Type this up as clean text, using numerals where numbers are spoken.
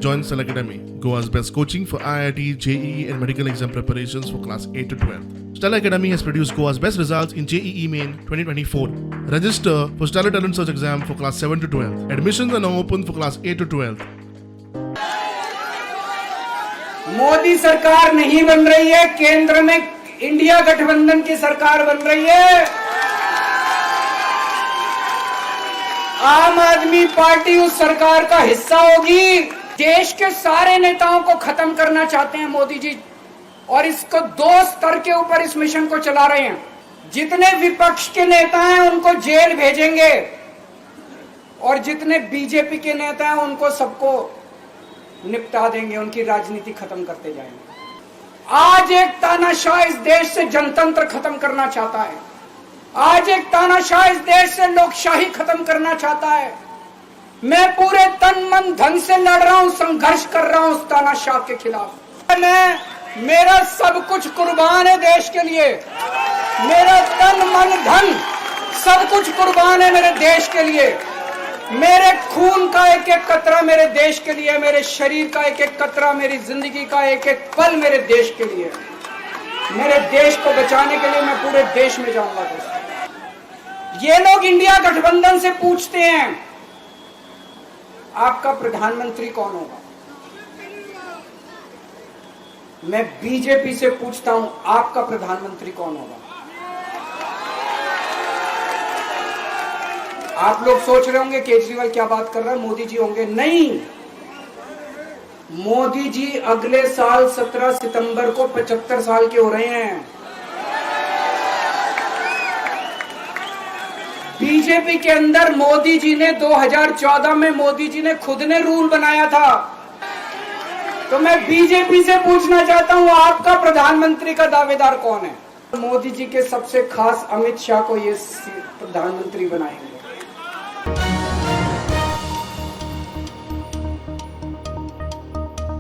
Join Stellar Academy, Goa's best coaching for IIT, JEE and medical exam preparations for class 8 to 12. Stellar Academy has produced Goa's best results in JEE Main 2024. Register for Stellar Talent Search exam for class 7 to 12. Admissions are now open for class 8 to 12. Modi सरकार नहीं बन रही है, केंद्र में India गठबंधन की सरकार बन रही है। आम आदमी पार्टी उस सरकार का हिस्सा होगी। देश के सारे नेताओं को खत्म करना चाहते हैं मोदी जी, और इसको 2 स्तर के ऊपर इस मिशन को चला रहे हैं। जितने विपक्ष के नेता हैं उनको जेल भेजेंगे, और जितने बीजेपी के नेता हैं उनको सबको निपटा देंगे, उनकी राजनीति खत्म करते जाएंगे। आज एक तानाशाह इस देश से जनतंत्र खत्म करना चाहता है। आज एक तानाशाह इस देश से लोकशाही खत्म करना चाहता है। मैं पूरे तन मन धन से लड़ रहा हूं, संघर्ष कर रहा हूं उस तानाशाह के खिलाफ। मेरा सब कुछ कुर्बान है देश के लिए। मेरा तन मन धन सब कुछ कुर्बान है मेरे देश के लिए। मेरे खून का एक एक कतरा मेरे देश के लिए, मेरे शरीर का एक एक कतरा, मेरी जिंदगी का एक एक पल मेरे देश के लिए। मेरे देश को बचाने के लिए मैं पूरे देश में जाऊंगा दोस्तों। ये लोग इंडिया गठबंधन से पूछते हैं आपका प्रधानमंत्री कौन होगा। मैं बीजेपी से पूछता हूं आपका प्रधानमंत्री कौन होगा। आप लोग सोच रहे होंगे केजरीवाल क्या बात कर रहा है, मोदी जी होंगे। नहीं, मोदी जी अगले साल 17 सितंबर को 75 साल के हो रहे हैं। बीजेपी के अंदर मोदी जी ने 2014 में मोदी जी ने खुद ने रूल बनाया था। तो मैं बीजेपी से पूछना चाहता हूं आपका प्रधानमंत्री का दावेदार कौन है। मोदी जी के सबसे खास अमित शाह को ये प्रधानमंत्री बनाएंगे।